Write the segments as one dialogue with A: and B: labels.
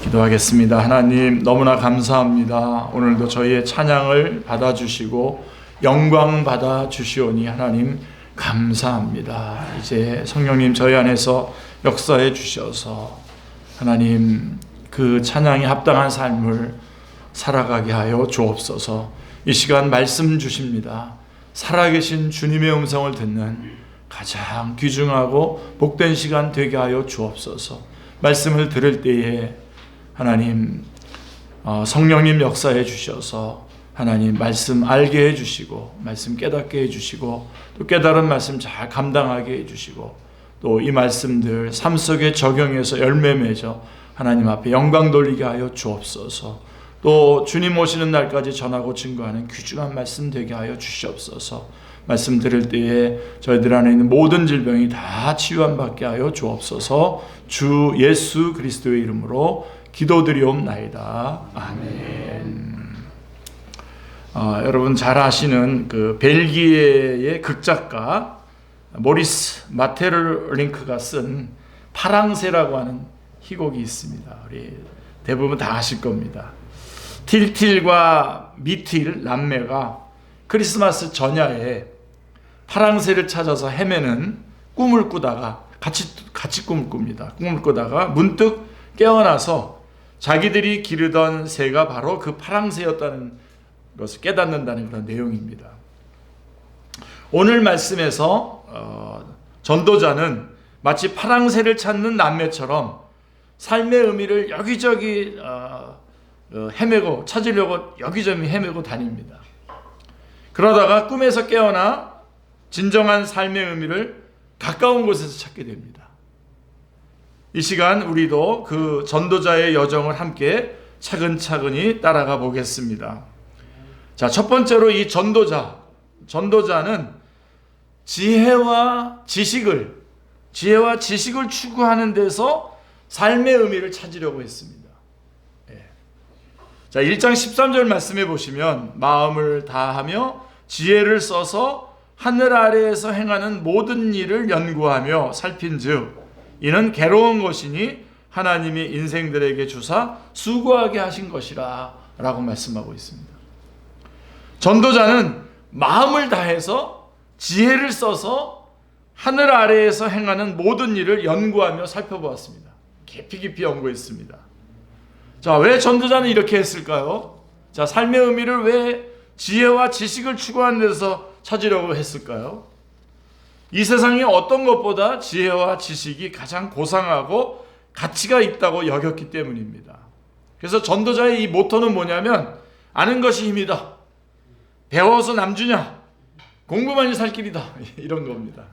A: 기도하겠습니다. 하나님 너무나 감사합니다. 오늘도 저희의 찬양을 받아주시고 영광 받아주시오니 하나님 감사합니다. 이제 성령님 저희 안에서 역사해 주셔서 하나님 그 찬양에 합당한 삶을 살아가게 하여 주옵소서. 이 시간 말씀 주십니다. 살아계신 주님의 음성을 듣는 가장 귀중하고 복된 시간 되게 하여 주옵소서. 말씀을 들을 때에 하나님 성령님 역사해 주셔서 하나님 말씀 알게 해주시고 말씀 깨닫게 해주시고 또 깨달은 말씀 잘 감당하게 해주시고 또 이 말씀들 삶 속에 적용해서 열매 맺어 하나님 앞에 영광 돌리게 하여 주옵소서. 또 주님 오시는 날까지 전하고 증거하는 귀중한 말씀 되게 하여 주시옵소서. 말씀 들을 때에 저희들 안에 있는 모든 질병이 다 치유함 받게 하여 주옵소서. 주 예수 그리스도의 이름으로 기도드리옵나이다. 아멘. 여러분 잘 아시는 그 벨기에의 극작가 모리스 마테르링크가 쓴 파랑새라고 하는 희곡이 있습니다. 우리 대부분 다 아실 겁니다. 틸틸과 미틸 남매가 크리스마스 전야에 파랑새를 찾아서 헤매는 꿈을 꾸다가 같이 꿈을 꿉니다. 꿈을 꾸다가 문득 깨어나서 자기들이 기르던 새가 바로 그 파랑새였다는 것을 깨닫는다는 그런 내용입니다. 오늘 말씀에서 전도자는 마치 파랑새를 찾는 남매처럼 삶의 의미를 여기저기 헤매고 찾으려고 여기저기 헤매고 다닙니다. 그러다가 꿈에서 깨어나 진정한 삶의 의미를 가까운 곳에서 찾게 됩니다. 이 시간 우리도 그 전도자의 여정을 함께 차근차근히 따라가 보겠습니다. 자, 첫 번째로 이 전도자는 지혜와 지식을 추구하는 데서 삶의 의미를 찾으려고 했습니다. 자, 1장 13절 말씀해 보시면 마음을 다하며 지혜를 써서 하늘 아래에서 행하는 모든 일을 연구하며 살핀즉 이는 괴로운 것이니 하나님이 인생들에게 주사 수고하게 하신 것이라 라고 말씀하고 있습니다. 전도자는 마음을 다해서 지혜를 써서 하늘 아래에서 행하는 모든 일을 연구하며 살펴보았습니다. 깊이 연구했습니다. 자, 왜 전도자는 이렇게 했을까요? 자, 삶의 의미를 왜 지혜와 지식을 추구하는 데서 찾으려고 했을까요? 이 세상에 어떤 것보다 지혜와 지식이 가장 고상하고 가치가 있다고 여겼기 때문입니다. 그래서 전도자의 이 모토는 뭐냐면 아는 것이 힘이다. 배워서 남주냐. 공부만이 살 길이다. 이런 겁니다.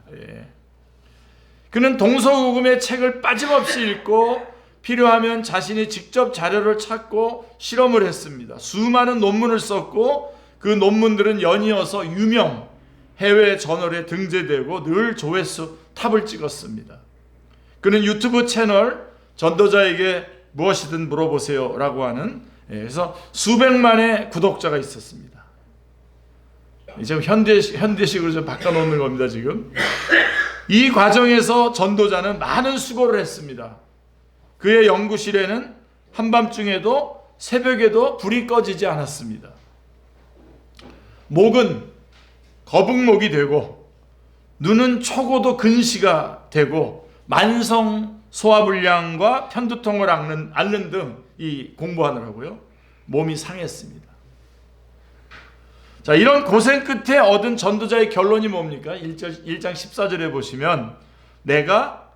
A: 그는 동서고금의 책을 빠짐없이 읽고 필요하면 자신이 직접 자료를 찾고 실험을 했습니다. 수많은 논문을 썼고 그 논문들은 연이어서 유명 해외 저널에 등재되고 늘 조회수 탑을 찍었습니다. 그는 유튜브 채널 전도자에게 무엇이든 물어보세요 라고 하는 그래서 수백만의 구독자가 있었습니다. 지금 현대식으로 좀 바꿔놓는 겁니다. 지금 이 과정에서 전도자는 많은 수고를 했습니다. 그의 연구실에는 한밤중에도 새벽에도 불이 꺼지지 않았습니다. 목은 거북목이 되고 눈은 초고도 근시가 되고 만성 소화불량과 편두통을 앓는 등 이 공부하느라고요 몸이 상했습니다. 자, 이런 고생 끝에 얻은 전도자의 결론이 뭡니까? 1장 14절에 보시면 내가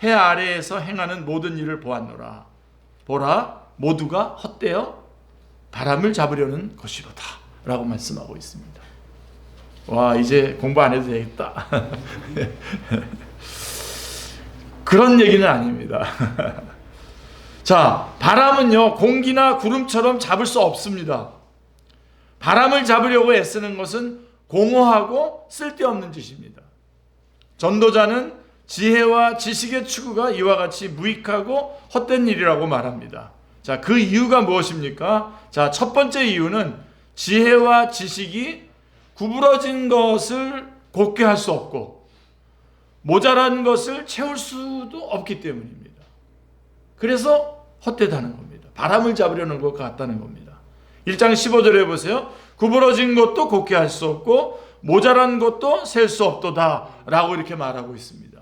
A: 해 아래에서 행하는 모든 일을 보았노라. 보라, 모두가 헛되어 바람을 잡으려는 것이로다 라고 말씀하고 있습니다. 와, 이제 공부 안 해도 되겠다. 그런 얘기는 아닙니다. 자, 바람은요 공기나 구름처럼 잡을 수 없습니다. 바람을 잡으려고 애쓰는 것은 공허하고 쓸데없는 짓입니다. 전도자는 지혜와 지식의 추구가 이와 같이 무익하고 헛된 일이라고 말합니다. 자, 그 이유가 무엇입니까? 자, 첫 번째 이유는 지혜와 지식이 구부러진 것을 곧게 할 수 없고 모자란 것을 채울 수도 없기 때문입니다. 그래서 헛되다는 겁니다. 바람을 잡으려는 것 같다는 겁니다. 1장 15절에 보세요. 구부러진 것도 곱게 할 수 없고 모자란 것도 셀 수 없도다 라고 이렇게 말하고 있습니다.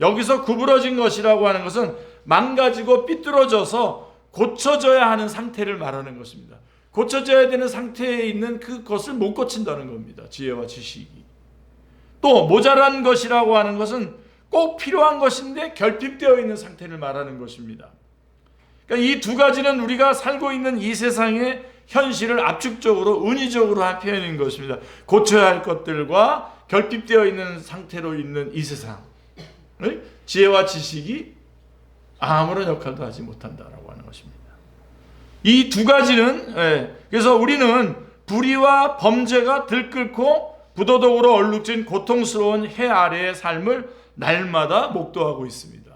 A: 여기서 구부러진 것이라고 하는 것은 망가지고 삐뚤어져서 고쳐져야 하는 상태를 말하는 것입니다. 고쳐져야 되는 상태에 있는 그것을 못 고친다는 겁니다. 지혜와 지식이. 또 모자란 것이라고 하는 것은 꼭 필요한 것인데 결핍되어 있는 상태를 말하는 것입니다. 그러니까 이 두 가지는 우리가 살고 있는 이 세상의 현실을 압축적으로 은유적으로 한 표현인 것입니다. 고쳐야 할 것들과 결핍되어 있는 상태로 있는 이 세상을 지혜와 지식이 아무런 역할도 하지 못한다라고 하는 것입니다. 이 두 가지는 그래서 우리는 불의와 범죄가 들끓고 부도덕으로 얼룩진 고통스러운 해 아래의 삶을 날마다 목도하고 있습니다.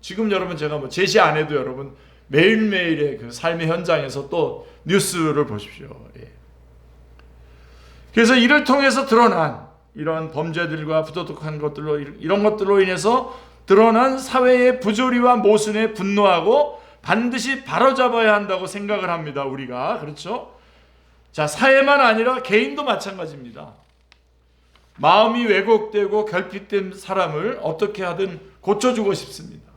A: 지금 여러분 제가 제시 안 해도 여러분 매일매일의 그 삶의 현장에서 또 뉴스를 보십시오. 그래서 이를 통해서 드러난 이런 범죄들과 부도덕한 것들로 이런 것들로 인해서 드러난 사회의 부조리와 모순에 분노하고 반드시 바로잡아야 한다고 생각을 합니다. 우리가 그렇죠? 자, 사회만 아니라 개인도 마찬가지입니다. 마음이 왜곡되고 결핍된 사람을 어떻게 하든 고쳐주고 싶습니다.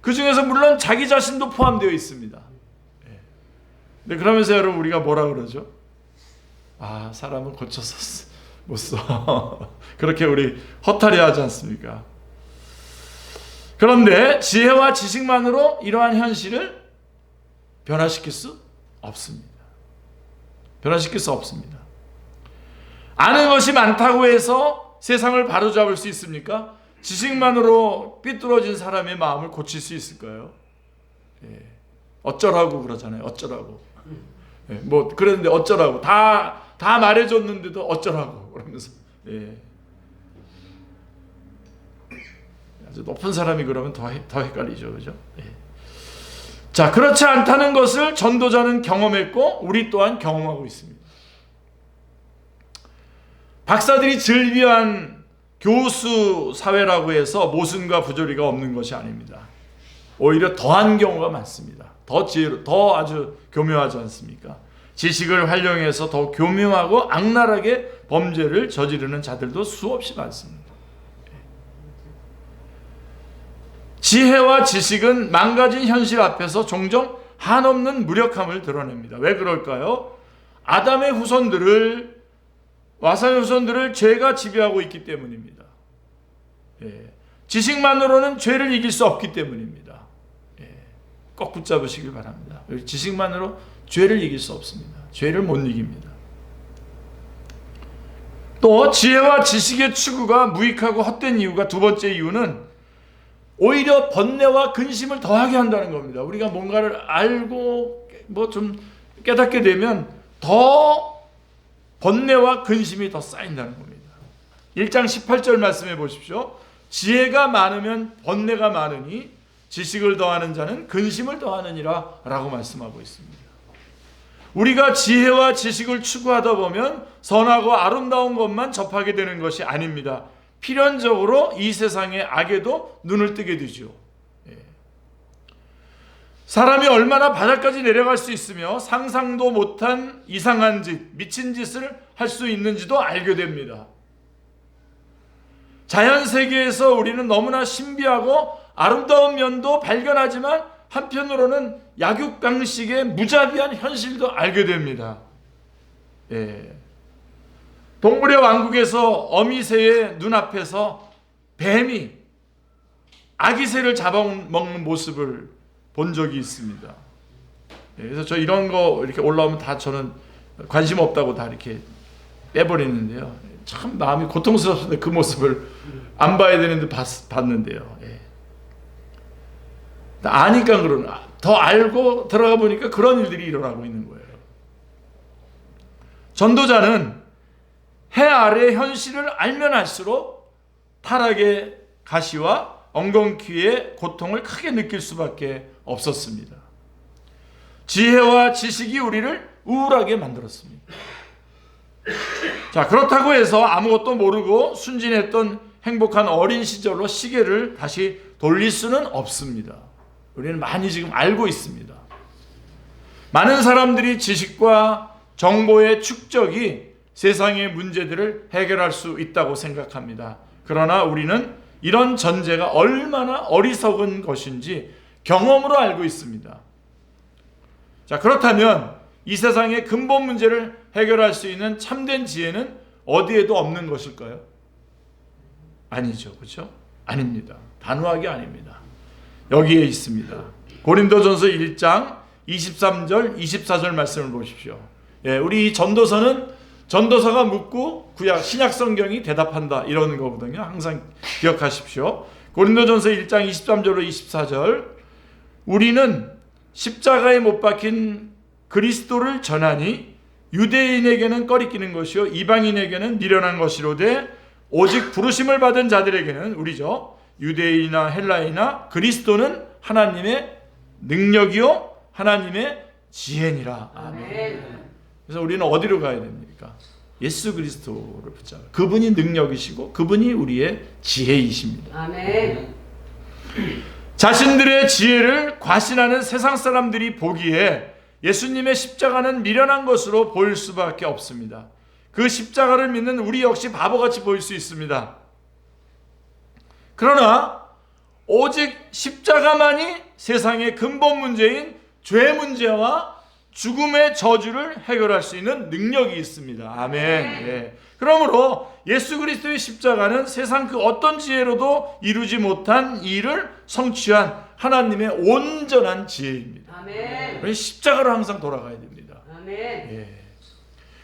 A: 그 중에서 물론 자기 자신도 포함되어 있습니다. 네, 그러면서 여러분 우리가 뭐라 그러죠? 아, 사람은 고쳐서 못 써. 그렇게 우리 허탈해하지 않습니까? 그런데 지혜와 지식만으로 이러한 현실을 변화시킬 수 없습니다. 변화시킬 수 없습니다. 아는 것이 많다고 해서 세상을 바로잡을 수 있습니까? 지식만으로 삐뚤어진 사람의 마음을 고칠 수 있을까요? 어쩌라고 그러잖아요. 어쩌라고. 그랬는데 어쩌라고. 다 말해줬는데도 어쩌라고 그러면서. 아주 높은 사람이 그러면 더 헷갈리죠. 그죠? 자, 그렇지 않다는 것을 전도자는 경험했고 우리 또한 경험하고 있습니다. 박사들이 즐비한 교수 사회라고 해서 모순과 부조리가 없는 것이 아닙니다. 오히려 더한 경우가 많습니다. 더 지혜로, 더 아주 교묘하지 않습니까? 지식을 활용해서 더 교묘하고 악랄하게 범죄를 저지르는 자들도 수없이 많습니다. 지혜와 지식은 망가진 현실 앞에서 종종 한없는 무력함을 드러냅니다. 왜 그럴까요? 아담의 후손들을 죄가 지배하고 있기 때문입니다. 지식만으로는 죄를 이길 수 없기 때문입니다. 꼭 붙잡으시길 바랍니다. 지식만으로 죄를 이길 수 없습니다. 죄를 못 이깁니다. 또 지혜와 지식의 추구가 무익하고 헛된 이유가 두 번째 이유는 오히려 번뇌와 근심을 더하게 한다는 겁니다. 우리가 뭔가를 알고 좀 깨닫게 되면 더 번뇌와 근심이 더 쌓인다는 겁니다. 1장 18절 말씀해 보십시오. 지혜가 많으면 번뇌가 많으니 지식을 더하는 자는 근심을 더하느니라 라고 말씀하고 있습니다. 우리가 지혜와 지식을 추구하다 보면 선하고 아름다운 것만 접하게 되는 것이 아닙니다. 필연적으로 이 세상의 악에도 눈을 뜨게 되죠. 사람이 얼마나 바닥까지 내려갈 수 있으며 상상도 못한 이상한 짓, 미친 짓을 할 수 있는지도 알게 됩니다. 자연 세계에서 우리는 너무나 신비하고 아름다운 면도 발견하지만 한편으로는 약육강식의 무자비한 현실도 알게 됩니다. 동물의 왕국에서 어미새의 눈앞에서 뱀이 아기새를 잡아먹는 모습을 본 적이 있습니다. 그래서 저 이런 거 이렇게 올라오면 다 저는 관심 없다고 다 이렇게 빼버리는데요. 참 마음이 고통스럽습니다. 그 모습을 안 봐야 되는데 봤는데요. 아니까 그러나 더 알고 들어가 보니까 그런 일들이 일어나고 있는 거예요. 전도자는 해 아래의 현실을 알면 알수록 타락의 가시와 엉겅퀴의 고통을 크게 느낄 수밖에 없었습니다. 지혜와 지식이 우리를 우울하게 만들었습니다. 자, 그렇다고 해서 아무것도 모르고 순진했던 행복한 어린 시절로 시계를 다시 돌릴 수는 없습니다. 우리는 많이 지금 알고 있습니다. 많은 사람들이 지식과 정보의 축적이 세상의 문제들을 해결할 수 있다고 생각합니다. 그러나 우리는 이런 전제가 얼마나 어리석은 것인지 경험으로 알고 있습니다. 자, 그렇다면 이 세상의 근본 문제를 해결할 수 있는 참된 지혜는 어디에도 없는 것일까요? 아니죠. 그렇죠? 아닙니다. 단호하게 아닙니다. 여기에 있습니다. 고린도전서 1장 23절 24절 말씀을 보십시오. 우리 이 전도서가 묻고 신약 성경이 대답한다 이런 거거든요. 항상 기억하십시오. 고린도전서 1장 23절로 24절 우리는 십자가에 못 박힌 그리스도를 전하니 유대인에게는 꺼리끼는 것이요 이방인에게는 미련한 것이로되 오직 부르심을 받은 자들에게는 우리죠. 유대인이나 헬라이나 그리스도는 하나님의 능력이요 하나님의 지혜니라. 아멘. 그래서 우리는 어디로 가야 됩니까? 예수 그리스도를 붙잡아. 그분이 능력이시고 그분이 우리의 지혜이십니다.
B: 아멘.
A: 자신들의 지혜를 과신하는 세상 사람들이 보기에 예수님의 십자가는 미련한 것으로 보일 수밖에 없습니다. 그 십자가를 믿는 우리 역시 바보같이 보일 수 있습니다. 그러나 오직 십자가만이 세상의 근본 문제인 죄 문제와 죽음의 저주를 해결할 수 있는 능력이 있습니다. 아멘. 그러므로 예수 그리스도의 십자가는 세상 그 어떤 지혜로도 이루지 못한 일을 성취한 하나님의 온전한 지혜입니다.
B: 아멘.
A: 십자가로 항상 돌아가야 됩니다.
B: 아멘.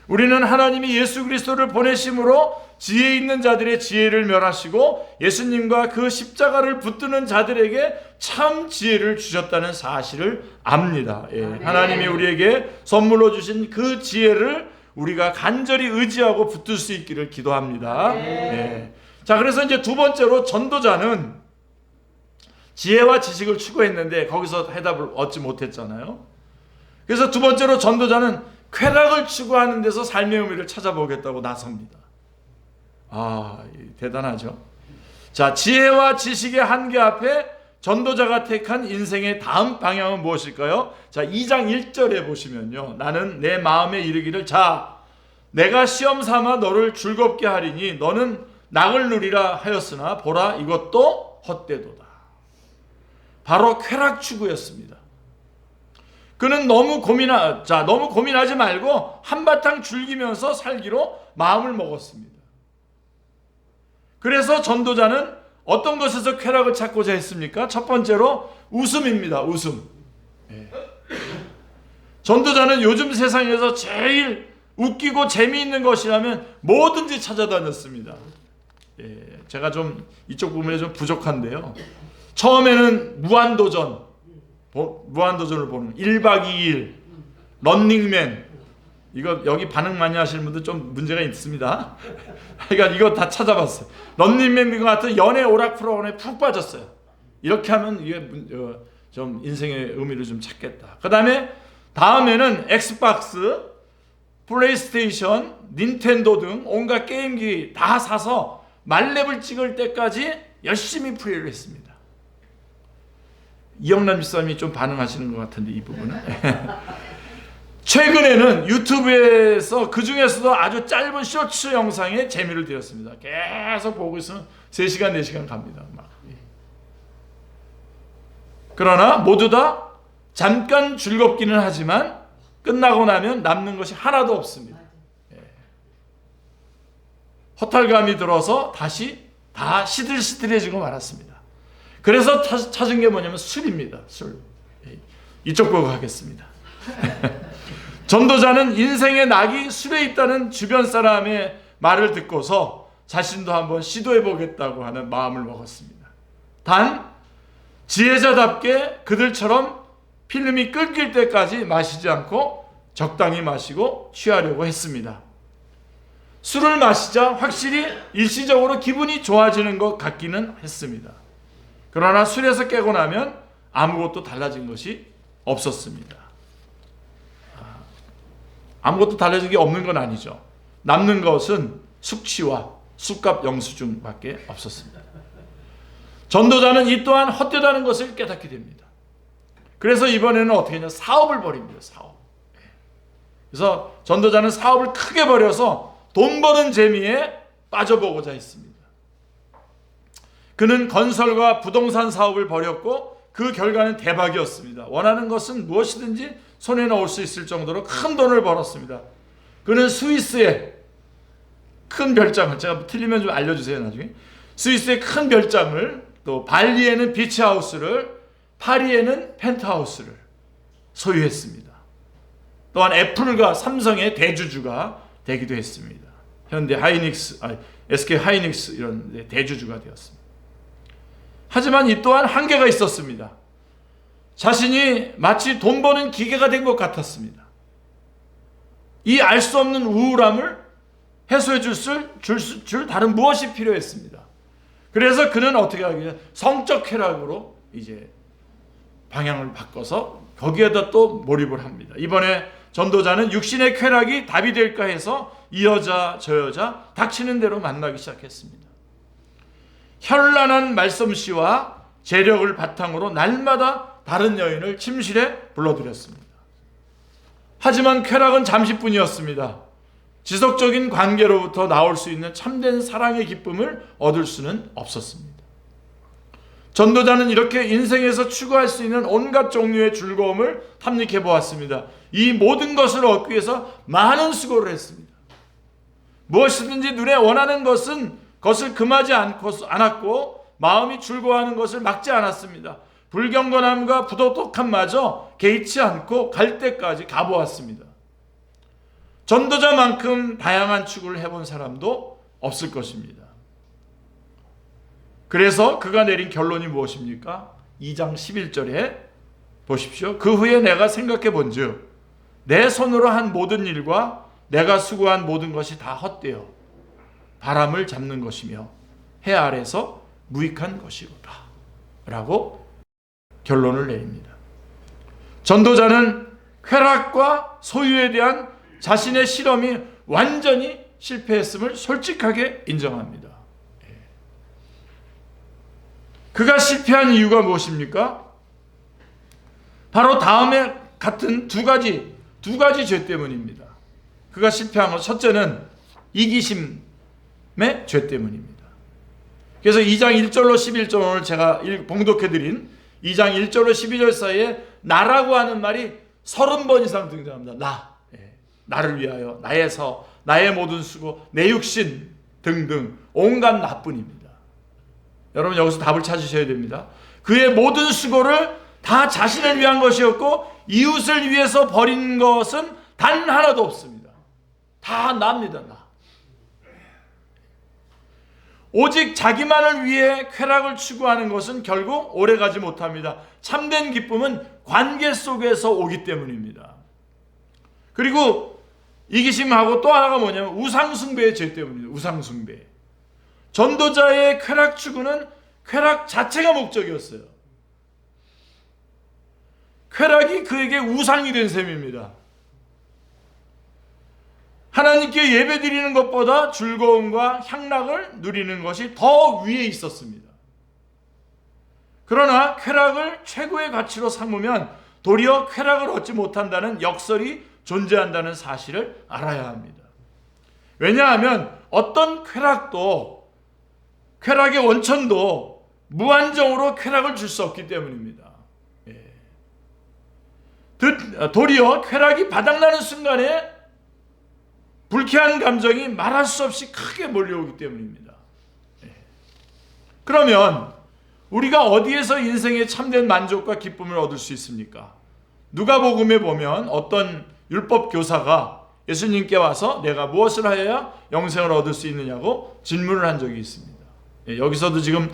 A: 우리는 하나님이 예수 그리스도를 보내심으로 지혜 있는 자들의 지혜를 멸하시고 예수님과 그 십자가를 붙드는 자들에게 참 지혜를 주셨다는 사실을 압니다. 하나님이 우리에게 선물로 주신 그 지혜를 우리가 간절히 의지하고 붙들 수 있기를 기도합니다. 자, 그래서 이제 두 번째로 전도자는 지혜와 지식을 추구했는데 거기서 해답을 얻지 못했잖아요. 그래서 두 번째로 전도자는 쾌락을 추구하는 데서 삶의 의미를 찾아보겠다고 나섭니다. 대단하죠. 자, 지혜와 지식의 한계 앞에 전도자가 택한 인생의 다음 방향은 무엇일까요? 자, 2장 1절에 보시면요. 나는 내 마음에 이르기를 자, 내가 시험 삼아 너를 즐겁게 하리니 너는 낙을 누리라 하였으나 보라 이것도 헛되도다. 바로 쾌락 추구였습니다. 그는 너무 고민하지 말고 한바탕 즐기면서 살기로 마음을 먹었습니다. 그래서 전도자는 어떤 것에서 쾌락을 찾고자 했습니까? 첫 번째로 웃음입니다. 웃음. 전도자는 요즘 세상에서 제일 웃기고 재미있는 것이라면 뭐든지 찾아다녔습니다. 제가 좀 이쪽 부분에 좀 부족한데요. 처음에는 무한도전을 보는 1박 2일 런닝맨 이거 여기 반응 많이 하시는 분들 좀 문제가 있습니다. 그러니까 이거 다 찾아봤어요. 런닝맨 같은 연애 오락 프로그램에 푹 빠졌어요. 이렇게 하면 이게 좀 인생의 의미를 좀 찾겠다. 다음에는 엑스박스, 플레이스테이션, 닌텐도 등 온갖 게임기 다 사서 만렙을 찍을 때까지 열심히 플레이를 했습니다. 이영남 집사님이 좀 반응하시는 것 같은데 이 부분은. 최근에는 유튜브에서 그 중에서도 아주 짧은 쇼츠 영상에 재미를 들였습니다. 계속 보고 있으면 3시간, 4시간 갑니다. 그러나 모두 다 잠깐 즐겁기는 하지만 끝나고 나면 남는 것이 하나도 없습니다. 허탈감이 들어서 다시 다 시들시들해지고 말았습니다. 그래서 찾은 게 뭐냐면 술입니다. 술. 이쪽 보고 하겠습니다. 전도자는 인생의 낙이 술에 있다는 주변 사람의 말을 듣고서 자신도 한번 시도해보겠다고 하는 마음을 먹었습니다. 단 지혜자답게 그들처럼 필름이 끊길 때까지 마시지 않고 적당히 마시고 취하려고 했습니다. 술을 마시자 확실히 일시적으로 기분이 좋아지는 것 같기는 했습니다. 그러나 술에서 깨고 나면 아무것도 달라진 것이 없었습니다. 아무것도 달라진 게 없는 건 아니죠. 남는 것은 숙취와 술값 영수증밖에 없었습니다. 전도자는 이 또한 헛되다는 것을 깨닫게 됩니다. 그래서 이번에는 어떻게 했냐? 사업을 벌입니다. 사업. 그래서 전도자는 사업을 크게 벌여서 돈 버는 재미에 빠져보고자 했습니다. 그는 건설과 부동산 사업을 벌였고 그 결과는 대박이었습니다. 원하는 것은 무엇이든지 손에 넣을 수 있을 정도로 큰 돈을 벌었습니다. 그는 스위스에 큰 별장을, 제가 틀리면 좀 알려주세요 나중에, 스위스의 큰 별장을, 또 발리에는 비치하우스를, 파리에는 펜트하우스를 소유했습니다. 또한 애플과 삼성의 대주주가 되기도 했습니다. 현대 하이닉스, SK 하이닉스 이런 대주주가 되었습니다. 하지만 이 또한 한계가 있었습니다. 자신이 마치 돈 버는 기계가 된 것 같았습니다. 이 알 수 없는 우울함을 해소해 줄 다른 무엇이 필요했습니다. 그래서 그는 어떻게 하겠냐? 성적 쾌락으로 이제 방향을 바꿔서 거기에다 또 몰입을 합니다. 이번에 전도자는 육신의 쾌락이 답이 될까 해서 이 여자 저 여자 닥치는 대로 만나기 시작했습니다. 현란한 말솜씨와 재력을 바탕으로 날마다 다른 여인을 침실에 불러들였습니다. 하지만 쾌락은 잠시뿐이었습니다. 지속적인 관계로부터 나올 수 있는 참된 사랑의 기쁨을 얻을 수는 없었습니다. 전도자는 이렇게 인생에서 추구할 수 있는 온갖 종류의 즐거움을 탐닉해 보았습니다. 이 모든 것을 얻기 위해서 많은 수고를 했습니다. 무엇이든지 눈에 원하는 것을 금하지 않았고 마음이 즐거워하는 것을 막지 않았습니다. 불경건함과 부도덕함마저 개의치 않고 갈 때까지 가보았습니다. 전도자만큼 다양한 추구를 해본 사람도 없을 것입니다. 그래서 그가 내린 결론이 무엇입니까? 2장 11절에 보십시오. 그 후에 내가 생각해 본즉 내 손으로 한 모든 일과 내가 수고한 모든 것이 다 헛되어 바람을 잡는 것이며 해 아래서 무익한 것이로다 라고 결론을 내립니다. 전도자는 쾌락과 소유에 대한 자신의 실험이 완전히 실패했음을 솔직하게 인정합니다. 그가 실패한 이유가 무엇입니까? 바로 다음에 같은 두 가지 죄 때문입니다. 그가 실패한 것, 첫째는 이기심의 죄 때문입니다. 그래서 2장 1절로 11절 오늘 제가 봉독해드린 2장 1절로 12절 사이에 나라고 하는 말이 30번 이상 등장합니다. 나를 위하여, 나의 모든 수고, 내 육신 등등 온갖 나뿐입니다. 여러분 여기서 답을 찾으셔야 됩니다. 그의 모든 수고를 다 자신을 위한 것이었고 이웃을 위해서 버린 것은 단 하나도 없습니다. 다 납니다. 나. 오직 자기만을 위해 쾌락을 추구하는 것은 결국 오래가지 못합니다. 참된 기쁨은 관계 속에서 오기 때문입니다. 그리고 이기심하고 또 하나가 뭐냐면 우상숭배의 죄 때문입니다. 우상숭배. 전도자의 쾌락 추구는 쾌락 자체가 목적이었어요. 쾌락이 그에게 우상이 된 셈입니다. 하나님께 예배드리는 것보다 즐거움과 향락을 누리는 것이 더 위에 있었습니다. 그러나 쾌락을 최고의 가치로 삼으면 도리어 쾌락을 얻지 못한다는 역설이 존재한다는 사실을 알아야 합니다. 왜냐하면 어떤 쾌락의 원천도 무한정으로 쾌락을 줄 수 없기 때문입니다. 도리어 쾌락이 바닥나는 순간에 불쾌한 감정이 말할 수 없이 크게 몰려오기 때문입니다. 그러면 우리가 어디에서 인생의 참된 만족과 기쁨을 얻을 수 있습니까? 누가복음에 보면 어떤 율법 교사가 예수님께 와서 내가 무엇을 하여야 영생을 얻을 수 있느냐고 질문을 한 적이 있습니다. 여기서도 지금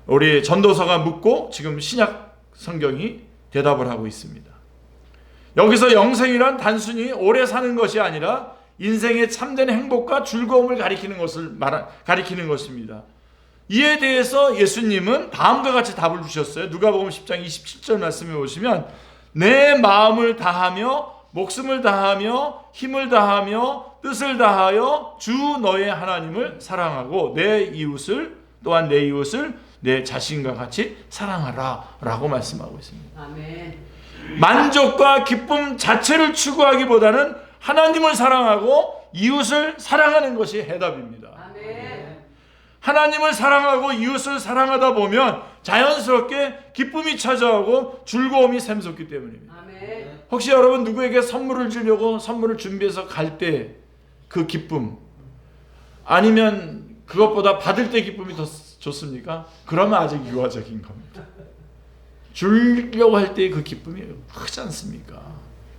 A: 우리 전도서가 묻고 지금 신약 성경이 대답을 하고 있습니다. 여기서 영생이란 단순히 오래 사는 것이 아니라 인생의 참된 행복과 즐거움을 가리키는 것입니다. 이에 대해서 예수님은 다음과 같이 답을 주셨어요. 누가복음 10장 27절 말씀에 보시면 내 마음을 다하며 목숨을 다하며 힘을 다하며 뜻을 다하여 주 너의 하나님을 사랑하고 내 이웃을 내 자신과 같이 사랑하라 라고 말씀하고 있습니다.
B: 아멘.
A: 만족과 기쁨 자체를 추구하기보다는 하나님을 사랑하고 이웃을 사랑하는 것이 해답입니다.
B: 아멘.
A: 하나님을 사랑하고 이웃을 사랑하다 보면 자연스럽게 기쁨이 찾아오고 즐거움이 샘솟기 때문입니다.
B: 아멘.
A: 혹시 여러분 누구에게 선물을 주려고 선물을 준비해서 갈 때 그 기쁨, 아니면 그것보다 받을 때 기쁨이 더 좋습니까? 그러면 아직 유아적인 겁니다. 주려고 할 때 그 기쁨이 크지 않습니까?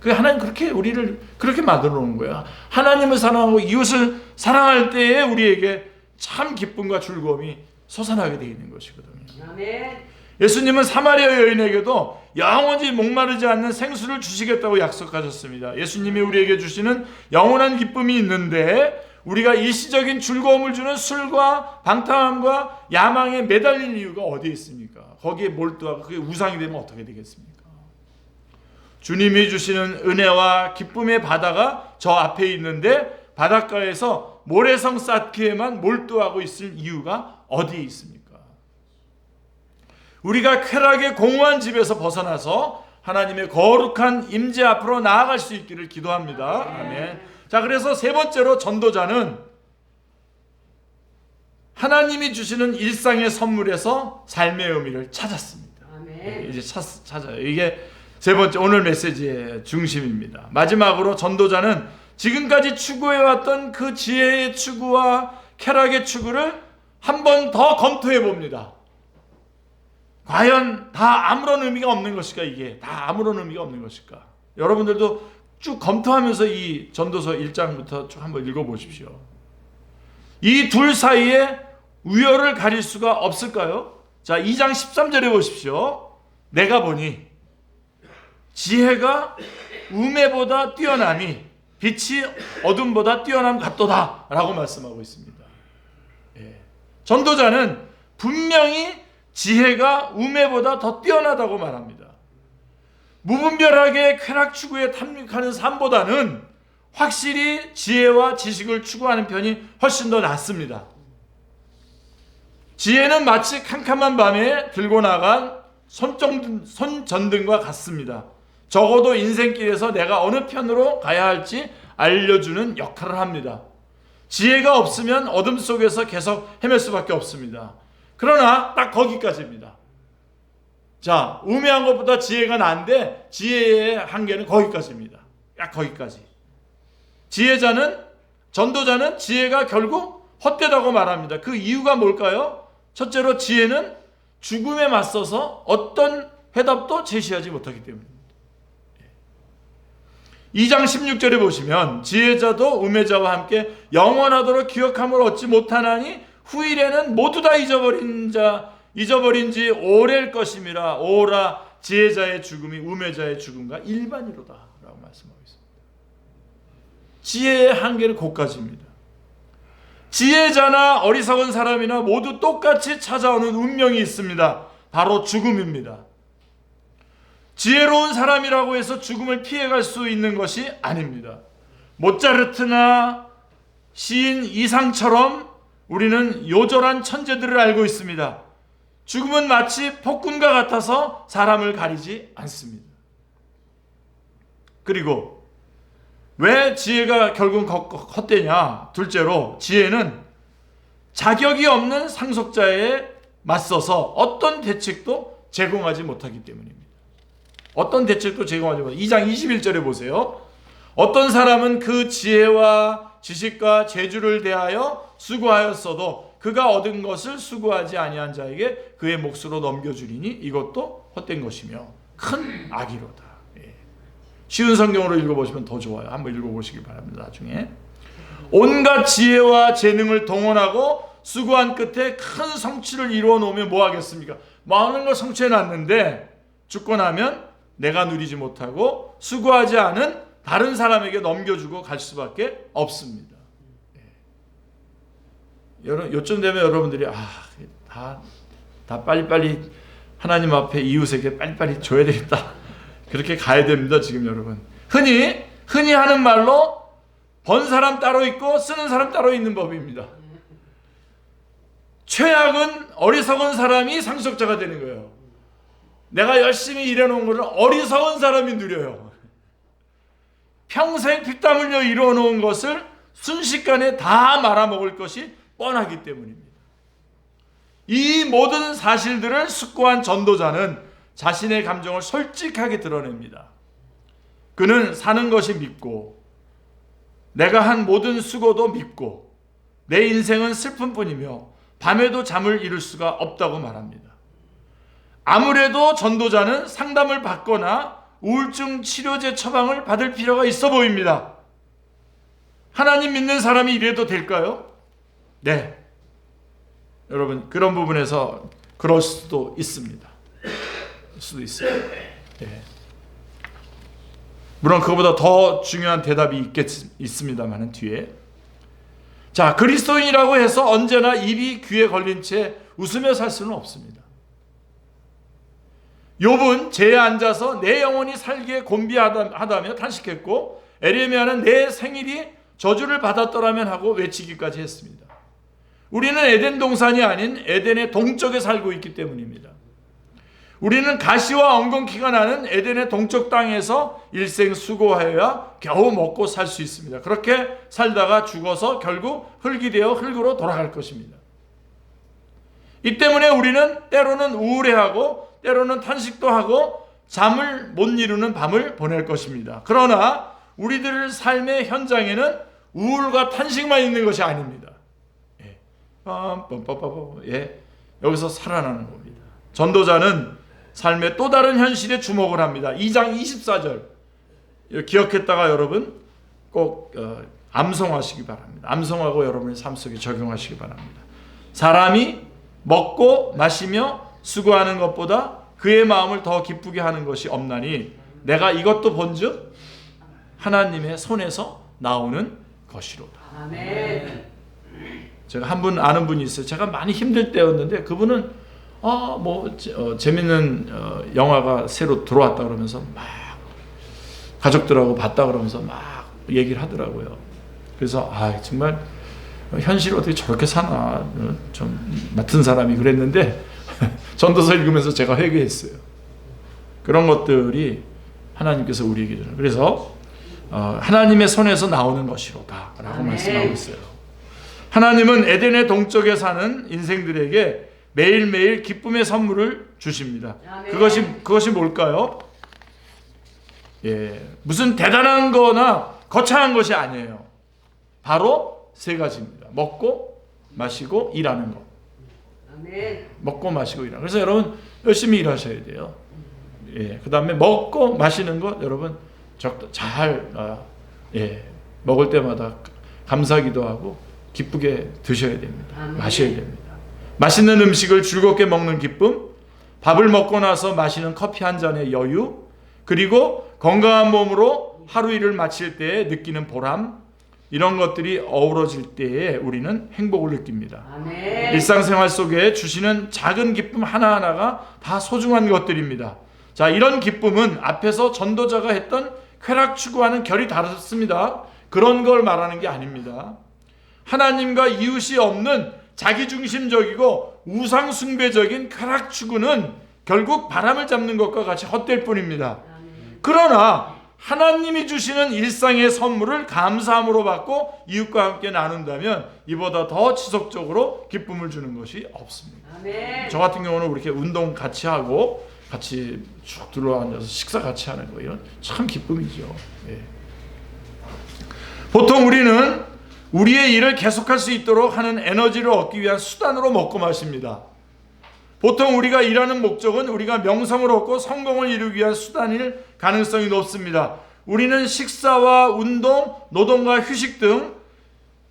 A: 그 하나님 그렇게 우리를 그렇게 만들어 놓은 거야. 하나님을 사랑하고 이웃을 사랑할 때에 우리에게 참 기쁨과 즐거움이 솟아나게 되어 있는 것이거든요.
B: 아멘.
A: 예수님은 사마리아 여인에게도 영원히 목마르지 않는 생수를 주시겠다고 약속하셨습니다. 예수님이 우리에게 주시는 영원한 기쁨이 있는데 우리가 일시적인 즐거움을 주는 술과 방탕함과 야망에 매달릴 이유가 어디에 있습니까? 거기에 몰두하고 그게 우상이 되면 어떻게 되겠습니까? 주님이 주시는 은혜와 기쁨의 바다가 저 앞에 있는데 바닷가에서 모래성 쌓기에만 몰두하고 있을 이유가 어디에 있습니까? 우리가 쾌락의 공허한 집에서 벗어나서 하나님의 거룩한 임재 앞으로 나아갈 수 있기를 기도합니다. 아멘. 자, 그래서 세 번째로 전도자는 하나님이 주시는 일상의 선물에서 삶의 의미를 찾았습니다.
B: 아멘.
A: 이제 찾아요. 이게 세 번째 오늘 메시지의 중심입니다. 마지막으로 전도자는 지금까지 추구해왔던 그 지혜의 추구와 쾌락의 추구를 한 번 더 검토해 봅니다. 과연 다 아무런 의미가 없는 것일까? 이게 다 아무런 의미가 없는 것일까? 여러분들도 쭉 검토하면서 이 전도서 1장부터 쭉 한번 읽어보십시오. 이 둘 사이에 우열을 가릴 수가 없을까요? 자, 2장 13절에 보십시오. 내가 보니 지혜가 우매보다 뛰어남이 빛이 어둠보다 뛰어남 같도다 라고 말씀하고 있습니다. 예. 전도자는 분명히 지혜가 우매보다 더 뛰어나다고 말합니다. 무분별하게 쾌락 추구에 탐닉하는 삶보다는 확실히 지혜와 지식을 추구하는 편이 훨씬 더 낫습니다. 지혜는 마치 캄캄한 밤에 들고 나간 손전등과 같습니다. 적어도 인생길에서 내가 어느 편으로 가야 할지 알려주는 역할을 합니다. 지혜가 없으면 어둠 속에서 계속 헤맬 수밖에 없습니다. 그러나 딱 거기까지입니다. 자, 우매한 것보다 지혜가 나은데 지혜의 한계는 거기까지입니다. 딱 거기까지. 전도자는 지혜가 결국 헛되다고 말합니다. 그 이유가 뭘까요? 첫째로 지혜는 죽음에 맞서서 어떤 해답도 제시하지 못하기 때문입니다. 2장 16절에 보시면 지혜자도 우매자와 함께 영원하도록 기억함을 얻지 못하나니 후일에는 모두 다 잊어버린 지 오래일 것임이라. 오라 지혜자의 죽음이 우매자의 죽음과 일반이로다 라고 말씀하고 있습니다. 지혜의 한계는 거기까지입니다. 지혜자나 어리석은 사람이나 모두 똑같이 찾아오는 운명이 있습니다. 바로 죽음입니다. 지혜로운 사람이라고 해서 죽음을 피해갈 수 있는 것이 아닙니다. 모차르트나 시인 이상처럼 우리는 요절한 천재들을 알고 있습니다. 죽음은 마치 폭군과 같아서 사람을 가리지 않습니다. 그리고 왜 지혜가 결국 헛되냐? 둘째로 지혜는 자격이 없는 상속자에 맞서서 어떤 대책도 제공하지 못하기 때문입니다. 어떤 대책도 제공하지 못합니다. 2장 21절에 보세요. 어떤 사람은 그 지혜와 지식과 재주를 대하여 수고하였어도 그가 얻은 것을 수고하지 아니한 자에게 그의 몫으로 넘겨주리니 이것도 헛된 것이며 큰 악이로다. 예. 쉬운 성경으로 읽어보시면 더 좋아요. 한번 읽어보시기 바랍니다. 나중에. 온갖 지혜와 재능을 동원하고 수고한 끝에 큰 성취를 이루어 놓으면 뭐 하겠습니까? 많은 걸 성취해 놨는데 죽고 나면 내가 누리지 못하고 수고하지 않은 다른 사람에게 넘겨주고 갈 수밖에 없습니다. 요쯤 되면 여러분들이 다 빨리빨리 하나님 앞에 이웃에게 빨리빨리 줘야 되겠다. 그렇게 가야 됩니다. 지금 여러분. 흔히 하는 말로 번 사람 따로 있고 쓰는 사람 따로 있는 법입니다. 최악은 어리석은 사람이 상속자가 되는 거예요. 내가 열심히 일해놓은 것을 어리석은 사람이 누려요. 평생 피땀 흘려 이루어놓은 것을 순식간에 다 말아먹을 것이 뻔하기 때문입니다. 이 모든 사실들을 숙고한 전도자는 자신의 감정을 솔직하게 드러냅니다. 그는 사는 것이 밉고 내가 한 모든 수고도 밉고 내 인생은 슬픔뿐이며 밤에도 잠을 이룰 수가 없다고 말합니다. 아무래도 전도자는 상담을 받거나 우울증 치료제 처방을 받을 필요가 있어 보입니다. 하나님 믿는 사람이 이래도 될까요? 네. 여러분, 그런 부분에서 그럴 수도 있습니다. 네. 물론 그거보다 더 중요한 대답이 있습니다만 뒤에. 자, 그리스도인이라고 해서 언제나 입이 귀에 걸린 채 웃으며 살 수는 없습니다. 욥은 재에 앉아서 내 영혼이 살기에 곤비하다며 탄식했고, 에레미야는 내 생일이 저주를 받았더라면 하고 외치기까지 했습니다. 우리는 에덴 동산이 아닌 에덴의 동쪽에 살고 있기 때문입니다. 우리는 가시와 엉겅퀴가 나는 에덴의 동쪽 땅에서 일생 수고하여야 겨우 먹고 살 수 있습니다. 그렇게 살다가 죽어서 결국 흙이 되어 흙으로 돌아갈 것입니다. 이 때문에 우리는 때로는 우울해하고 때로는 탄식도 하고 잠을 못 이루는 밤을 보낼 것입니다. 그러나 우리들 삶의 현장에는 우울과 탄식만 있는 것이 아닙니다. 여기서 살아나는 겁니다. 전도자는 삶의 또 다른 현실에 주목을 합니다. 2장 24절 기억했다가 여러분 꼭 암송하시기 바랍니다. 암송하고 여러분의 삶 속에 적용하시기 바랍니다. 사람이 먹고 마시며 수고하는 것보다 그의 마음을 더 기쁘게 하는 것이 없나니 내가 이것도 본즉 하나님의 손에서 나오는 것이로다. 아멘. 제가 한 분 아는 분이 있어요. 제가 많이 힘들 때였는데 그분은 재밌는 영화가 새로 들어왔다 그러면서 막 가족들하고 봤다 그러면서 막 얘기를 하더라고요. 그래서 정말 현실 어떻게 저렇게 사나 좀 맡은 사람이 그랬는데 전도서 읽으면서 제가 회개했어요. 그런 것들이 하나님께서 우리에게 주는, 그래서 하나님의 손에서 나오는 것이로다 라고 말씀하고 있어요. 하나님은 에덴의 동쪽에 사는 인생들에게 매일매일 기쁨의 선물을 주십니다. 그것이 뭘까요? 무슨 대단한 거나 거창한 것이 아니에요. 바로 세 가지입니다. 먹고 마시고 일하는 것. 먹고 마시고 일하는 것. 그래서 여러분 열심히 일하셔야 돼요. 그 다음에 먹고 마시는 것 여러분 잘 먹을 때마다 감사기도 하고 기쁘게 드셔야 됩니다. 마셔야 됩니다. 맛있는 음식을 즐겁게 먹는 기쁨, 밥을 먹고 나서 마시는 커피 한 잔의 여유, 그리고 건강한 몸으로 하루 일을 마칠 때에 느끼는 보람, 이런 것들이 어우러질 때에 우리는 행복을 느낍니다. 아멘. 일상생활 속에 주시는 작은 기쁨 하나하나가 다 소중한 것들입니다. 자, 이런 기쁨은 앞에서 전도자가 했던 쾌락 추구와는 결이 다릅니다. 그런 걸 말하는 게 아닙니다. 하나님과 이웃이 없는 자기중심적이고 우상숭배적인 쾌락 추구는 결국 바람을 잡는 것과 같이 헛될 뿐입니다. 그러나 하나님이 주시는 일상의 선물을 감사함으로 받고 이웃과 함께 나눈다면 이보다 더 지속적으로 기쁨을 주는 것이 없습니다. 아멘. 저 같은 경우는 이렇게 운동 같이 하고 같이 쭉 둘러앉아서 식사 같이 하는 거, 이런 참 기쁨이죠. 보통 우리는 우리의 일을 계속할 수 있도록 하는 에너지를 얻기 위한 수단으로 먹고 마십니다. 보통 우리가 일하는 목적은 우리가 명성을 얻고 성공을 이루기 위한 수단일 가능성이 높습니다. 우리는 식사와 운동, 노동과 휴식 등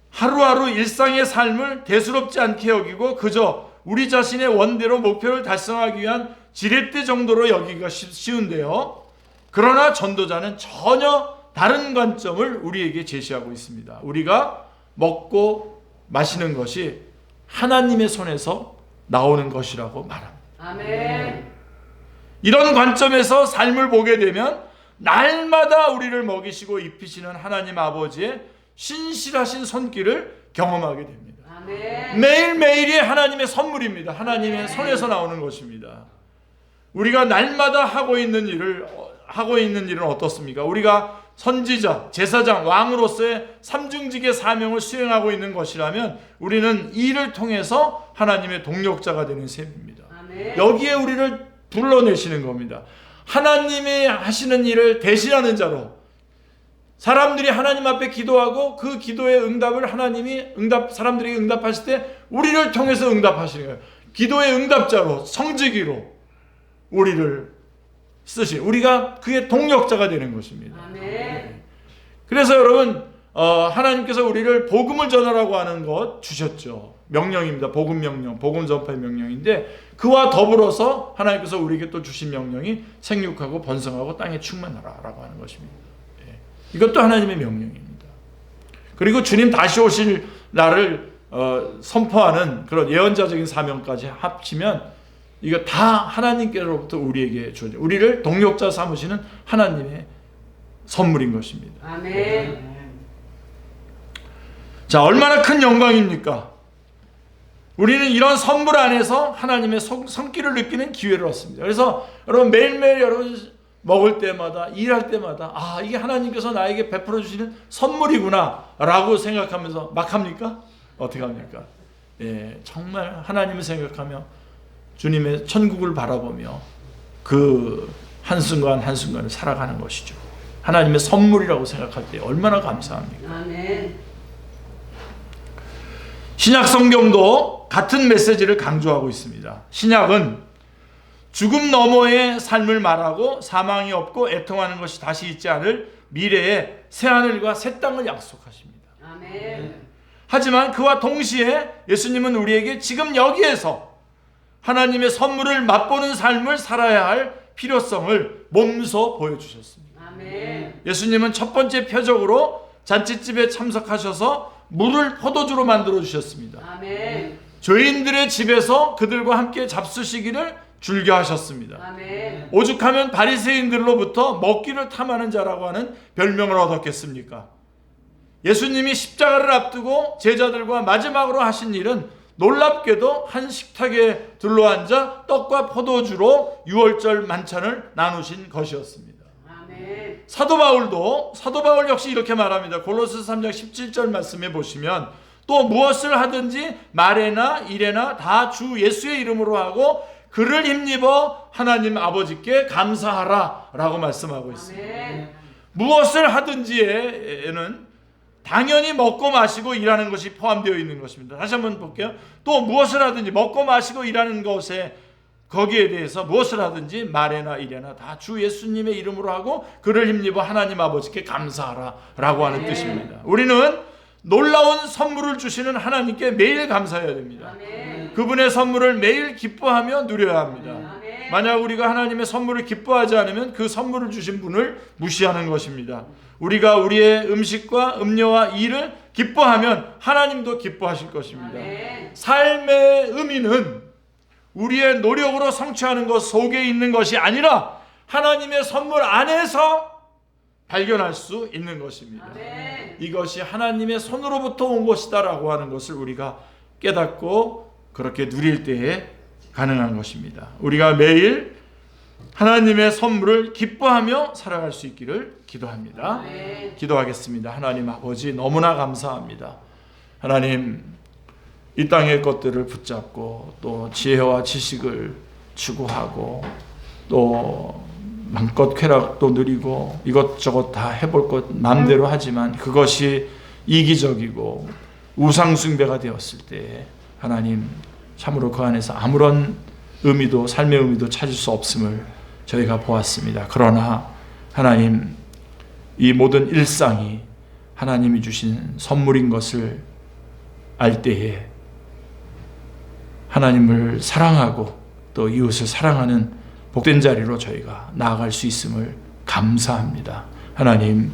A: 하루하루 일상의 삶을 대수롭지 않게 여기고 그저 우리 자신의 원대로 목표를 달성하기 위한 지렛대 정도로 여기기가 쉬운데요. 그러나 전도자는 전혀 다른 관점을 우리에게 제시하고 있습니다. 우리가 먹고 마시는 것이 하나님의 손에서 나오는 것이라고 말합니다. 아멘. 이런 관점에서 삶을 보게 되면 날마다 우리를 먹이시고 입히시는 하나님 아버지의 신실하신 손길을 경험하게 됩니다. 아멘. 매일매일이 하나님의 선물입니다. 하나님의 손에서 나오는 것입니다. 우리가 날마다 하고 있는 일은 어떻습니까? 우리가 선지자, 제사장, 왕으로서의 삼중직의 사명을 수행하고 있는 것이라면 우리는 이 일을 통해서 하나님의 동력자가 되는 셈입니다. 아멘. 여기에 우리를 불러내시는 겁니다. 하나님이 하시는 일을 대신하는 자로, 사람들이 하나님 앞에 기도하고 그 기도의 응답을 사람들이 응답하실 때 우리를 통해서 응답하시는 거예요. 기도의 응답자로, 성지기로 우리를 우리가 그의 동력자가 되는 것입니다. 아멘. 그래서 여러분, 하나님께서 우리를 복음을 전하라고 하는 것 주셨죠. 명령입니다. 복음 명령, 복음 전파의 명령인데, 그와 더불어서 하나님께서 우리에게 또 주신 명령이 생육하고 번성하고 땅에 충만하라라고 하는 것입니다. 이것도 하나님의 명령입니다. 그리고 주님 다시 오실 날을 선포하는 그런 예언자적인 사명까지 합치면 이거 다 하나님께로부터 우리에게 주어져, 우리를 동력자 삼으시는 하나님의 선물인 것입니다. 아멘. 자, 얼마나 큰 영광입니까? 우리는 이런 선물 안에서 하나님의 손길을 느끼는 기회를 얻습니다. 그래서 여러분, 매일매일 여러분 먹을 때마다, 일할 때마다 이게 하나님께서 나에게 베풀어 주시는 선물이구나 라고 생각하면서 막 합니까? 어떻게 합니까? 정말 하나님을 생각하며 주님의 천국을 바라보며 그 한순간 한순간을 살아가는 것이죠. 하나님의 선물이라고 생각할 때 얼마나 감사합니까? 아멘. 신약 성경도 같은 메시지를 강조하고 있습니다. 신약은 죽음 너머의 삶을 말하고 사망이 없고 애통하는 것이 다시 있지 않을 미래의 새하늘과 새 땅을 약속하십니다. 아멘. 하지만 그와 동시에 예수님은 우리에게 지금 여기에서 하나님의 선물을 맛보는 삶을 살아야 할 필요성을 몸소 보여주셨습니다. 아멘. 예수님은 첫 번째 표적으로 잔치집에 참석하셔서 물을 포도주로 만들어 주셨습니다. 아멘. 죄인들의 집에서 그들과 함께 잡수시기를 즐겨하셨습니다. 아멘. 오죽하면 바리새인들로부터 먹기를 탐하는 자라고 하는 별명을 얻었겠습니까? 예수님이 십자가를 앞두고 제자들과 마지막으로 하신 일은 놀랍게도 한 식탁에 둘러앉아 떡과 포도주로 유월절 만찬을 나누신 것이었습니다. 아멘. 사도 바울 역시 이렇게 말합니다. 골로새 3장 17절 말씀에 보시면, 또 무엇을 하든지 말에나 일에나 다 주 예수의 이름으로 하고 그를 힘입어 하나님 아버지께 감사하라 라고 말씀하고 있습니다. 아멘. 무엇을 하든지에는 당연히 먹고 마시고 일하는 것이 포함되어 있는 것입니다. 다시 한번 볼게요. 또 무엇을 하든지, 먹고 마시고 일하는 것에, 거기에 대해서 무엇을 하든지 말에나 일에나 다 주 예수님의 이름으로 하고 그를 힘입어 하나님 아버지께 감사하라 라고 하는 뜻입니다. 우리는 놀라운 선물을 주시는 하나님께 매일 감사해야 됩니다. 그분의 선물을 매일 기뻐하며 누려야 합니다. 만약 우리가 하나님의 선물을 기뻐하지 않으면 그 선물을 주신 분을 무시하는 것입니다. 우리가 우리의 음식과 음료와 일을 기뻐하면 하나님도 기뻐하실 것입니다. 삶의 의미는 우리의 노력으로 성취하는 것 속에 있는 것이 아니라 하나님의 선물 안에서 발견할 수 있는 것입니다. 이것이 하나님의 손으로부터 온 것이다 라고 하는 것을 우리가 깨닫고 그렇게 누릴 때에 가능한 것입니다. 우리가 매일 하나님의 선물을 기뻐하며 살아갈 수 있기를 기도합니다. 기도하겠습니다. 하나님 아버지, 너무나 감사합니다. 하나님, 이 땅의 것들을 붙잡고 또 지혜와 지식을 추구하고 또 마음껏 쾌락도 누리고 이것저것 다 해볼 것 마음대로 하지만 그것이 이기적이고 우상숭배가 되었을 때 하나님, 참으로 그 안에서 아무런 의미도, 삶의 의미도 찾을 수 없음을 저희가 보았습니다. 그러나 하나님, 이 모든 일상이 하나님이 주신 선물인 것을 알 때에 하나님을 사랑하고 또 이웃을 사랑하는 복된 자리로 저희가 나아갈 수 있음을 감사합니다. 하나님,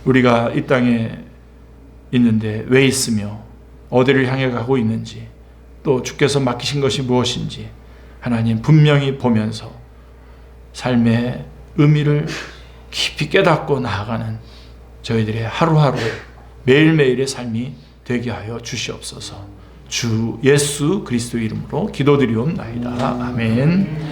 A: 우리가 이 땅에 있는데 왜 있으며 어디를 향해 가고 있는지, 또 주께서 맡기신 것이 무엇인지 하나님 분명히 보면서 삶의 의미를 깊이 깨닫고 나아가는 저희들의 하루하루 매일매일의 삶이 되게 하여 주시옵소서. 주 예수 그리스도 이름으로 기도드리옵나이다. 아멘.